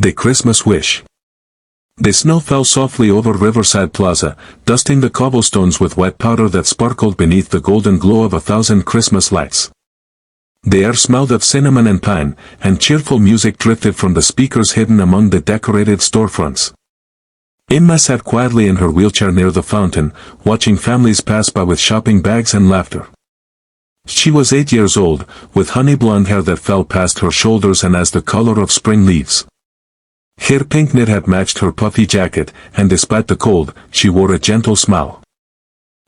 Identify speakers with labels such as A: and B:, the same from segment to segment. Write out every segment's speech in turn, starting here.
A: The Christmas Wish. The snow fell softly over Riverside Plaza, dusting the cobblestones with wet powder that sparkled beneath the golden glow of 1,000 Christmas lights. The air smelled of cinnamon and pine, and cheerful music drifted from the speakers hidden among the decorated storefronts. Emma sat quietly in her wheelchair near the fountain, watching families pass by with shopping bags and laughter. She was 8 years old, with honey blonde hair that fell past her shoulders and as the color of spring leaves. Her pink knit had matched her puffy jacket, and despite the cold, she wore a gentle smile.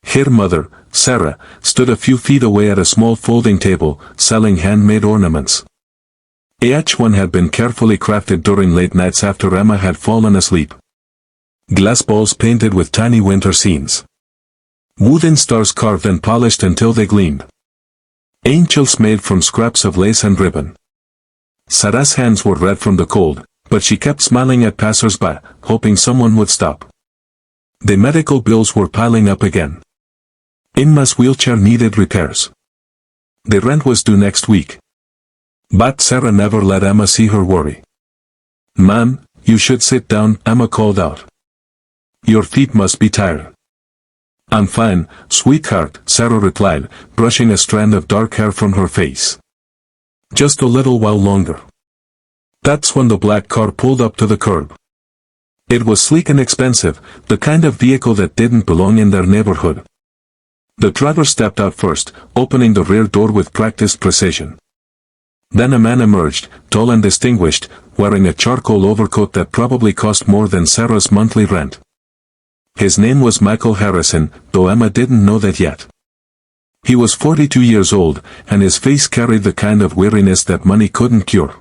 A: Her mother, Sarah, stood a few feet away at a small folding table, selling handmade ornaments. Each one had been carefully crafted during late nights after Emma had fallen asleep. Glass balls painted with tiny winter scenes. Wooden stars carved and polished until they gleamed. Angels made from scraps of lace and ribbon. Sarah's hands were red from the cold, but she kept smiling at passers-by, hoping someone would stop. The medical bills were piling up again. Emma's wheelchair needed repairs. The rent was due next week. But Sarah never let Emma see her worry. "Ma'am, you should sit down," Emma called out. "Your feet must be tired." "I'm fine, sweetheart," Sarah replied, brushing a strand of dark hair from her face. "Just a little while longer." That's when the black car pulled up to the curb. It was sleek and expensive, the kind of vehicle that didn't belong in their neighborhood. The driver stepped out first, opening the rear door with practiced precision. Then a man emerged, tall and distinguished, wearing a charcoal overcoat that probably cost more than Sarah's monthly rent. His name was Michael Harrison, though Emma didn't know that yet. He was 42 years old, and his face carried the kind of weariness that money couldn't cure.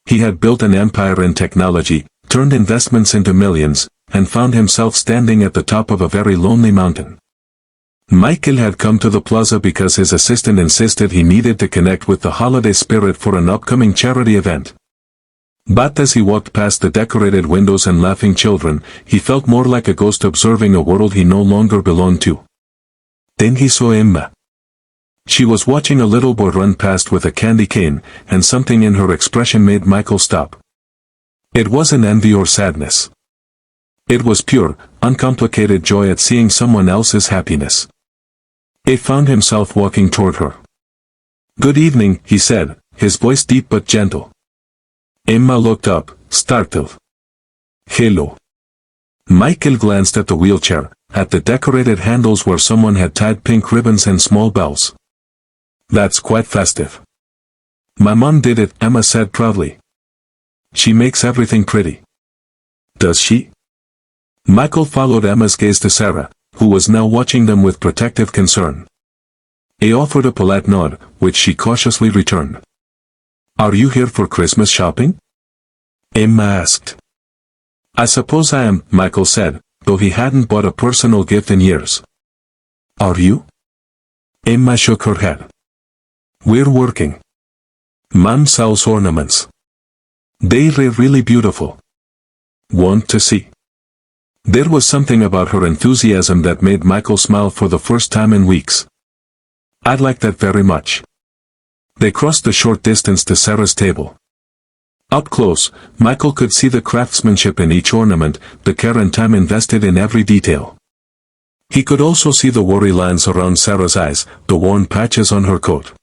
A: He had built an empire in technology, turned investments into millions, and found himself standing at the top of a very lonely mountain. Michael had come to the plaza because his assistant insisted he needed to connect with the holiday spirit for an upcoming charity event. But as he walked past the decorated windows and laughing children, he felt more like a ghost observing a world he no longer belonged to. Then he saw Emma. She was watching a little boy run past with a candy cane, and something in her expression made Michael stop. It wasn't envy or sadness. It was pure, uncomplicated joy at seeing someone else's happiness. He found himself walking toward her. "Good evening," he said, his voice deep but gentle. Emma looked up, startled. "Hello." Michael glanced at the wheelchair, at the decorated handles where someone had tied pink ribbons and small bells. "That's quite festive." "My mom did it," Emma said proudly. "She makes everything pretty." "Does she?" Michael followed Emma's gaze to Sarah, who was now watching them with protective concern. He offered a polite nod, which she cautiously returned. "Are you here for Christmas shopping?" Emma asked. "I suppose I am," Michael said, though he hadn't bought a personal gift in years. "Are you?" Emma shook her head. "We're working. Mom sells ornaments. They're really beautiful. Want to see?" There was something about her enthusiasm that made Michael smile for the first time in weeks. "I'd like that very much." They crossed the short distance to Sarah's table. Up close, Michael could see the craftsmanship in each ornament, the care and time invested in every detail. He could also see the worry lines around Sarah's eyes, the worn patches on her coat.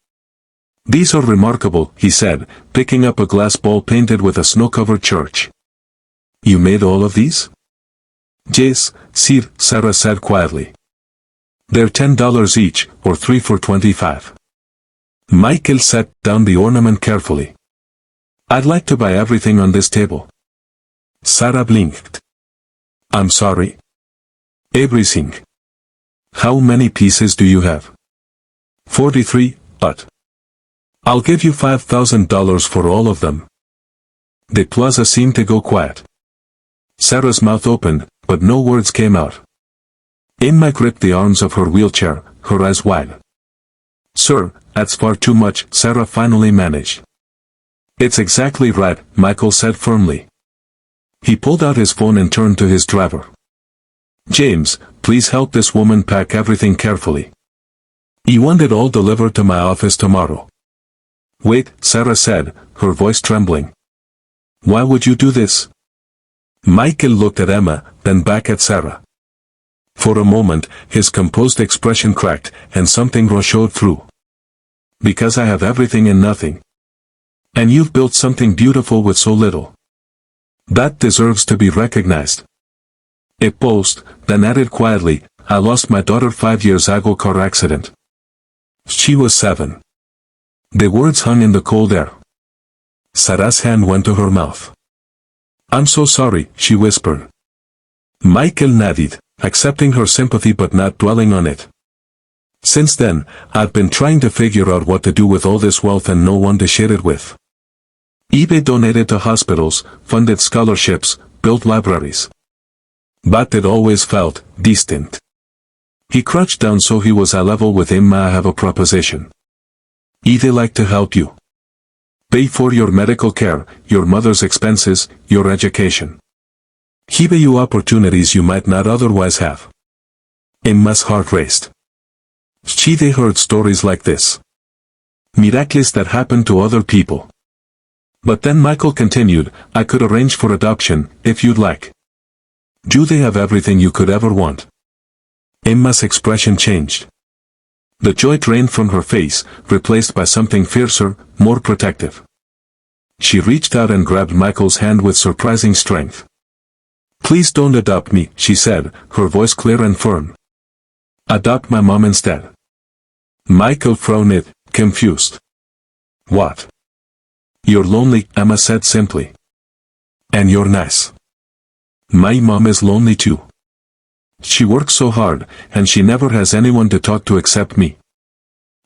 A: "These are remarkable," he said, picking up a glass ball painted with a snow-covered church. "You made all of these?" "Yes, sir," Sarah said quietly. "They're $10 each, or 3 for $25. Michael set down the ornament carefully. "I'd like to buy everything on this table." Sarah blinked. "I'm sorry?" "Everything." "How many pieces do you have?" 43, but I'll give you $5,000 for all of them." The plaza seemed to go quiet. Sarah's mouth opened, but no words came out. Emma gripped the arms of her wheelchair, her eyes wide. "Sir, that's far too much," Sarah finally managed. "It's exactly right," Michael said firmly. He pulled out his phone and turned to his driver. "James, please help this woman pack everything carefully. You want it all delivered to my office tomorrow." "Wait," Sarah said, her voice trembling. Why would you do this? Michael looked at Emma, then back at Sarah. For a moment, his composed expression cracked, and something raw showed through. Because I have everything and nothing. And you've built something beautiful with so little. That deserves to be recognized. It paused, then added quietly, I lost my daughter 5 years ago car accident. She was 7. The words hung in the cold air. Sarah's hand went to her mouth. I'm so sorry, she whispered. Michael nodded, accepting her sympathy but not dwelling on it. Since then, I've been trying to figure out what to do with all this wealth and no one to share it with. eBay donated to hospitals, funded scholarships, built libraries. But it always felt distant. He crouched down so he was eye level with Emma. I have a proposition. I'd like to help you. Pay for your medical care, your mother's expenses, your education. Give you opportunities you might not otherwise have. Emma's heart raced. She'd heard stories like this. Miracles that happened to other people. But then Michael continued, I could arrange for adoption, if you'd like. Do they have everything you could ever want? Emma's expression changed. The joy drained from her face, replaced by something fiercer, more protective. She reached out and grabbed Michael's hand with surprising strength. Please don't adopt me, she said, her voice clear and firm. Adopt my mom instead. Michael frowned, confused. What? You're lonely, Emma said simply. And you're nice. My mom is lonely too. She works so hard, and she never has anyone to talk to except me.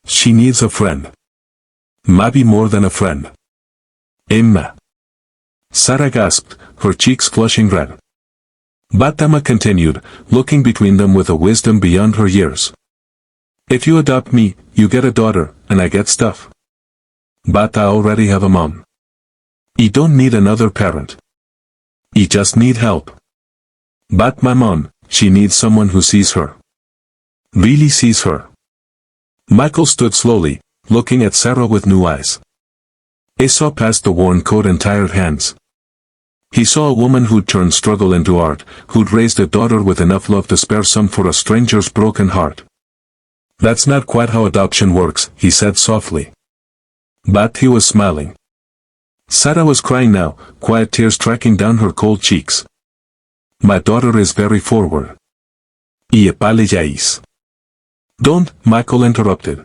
A: She needs a friend. Maybe more than a friend. Emma. Sarah gasped, her cheeks flushing red. But Emma continued, looking between them with a wisdom beyond her years. If you adopt me, you get a daughter, and I get stuff. But I already have a mom. You don't need another parent. You just need help. But my mom, she needs someone who sees her. Really sees her. Michael stood slowly, looking at Sarah with new eyes. He saw past the worn coat and tired hands. He saw a woman who'd turned struggle into art, who'd raised a daughter with enough love to spare some for a stranger's broken heart. That's not quite how adoption works, he said softly. But he was smiling. Sarah was crying now, quiet tears tracking down her cold cheeks. My daughter is very forward. I apologize. Don't, Michael interrupted.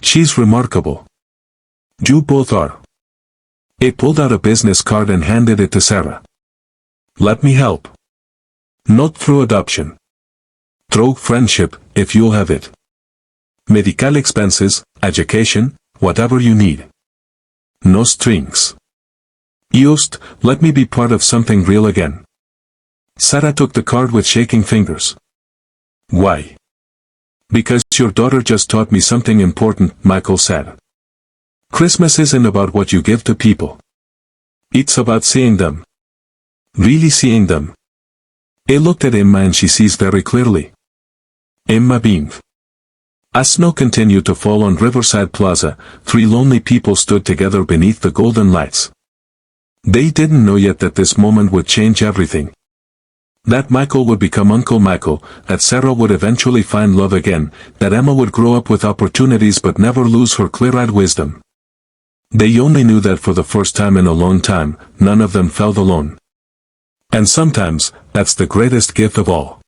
A: She's remarkable. You both are. He pulled out a business card and handed it to Sarah. Let me help. Not through adoption. Through friendship, if you'll have it. Medical expenses, education, whatever you need. No strings. Just, let me be part of something real again. Sarah took the card with shaking fingers. Why? Because your daughter just taught me something important, Michael said. Christmas isn't about what you give to people. It's about seeing them. Really seeing them. He looked at Emma and she sees very clearly. Emma beamed. As snow continued to fall on Riverside Plaza, 3 lonely people stood together beneath the golden lights. They didn't know yet that this moment would change everything. That Michael would become Uncle Michael, that Sarah would eventually find love again, that Emma would grow up with opportunities but never lose her clear-eyed wisdom. They only knew that for the first time in a long time, none of them felt alone. And sometimes, that's the greatest gift of all.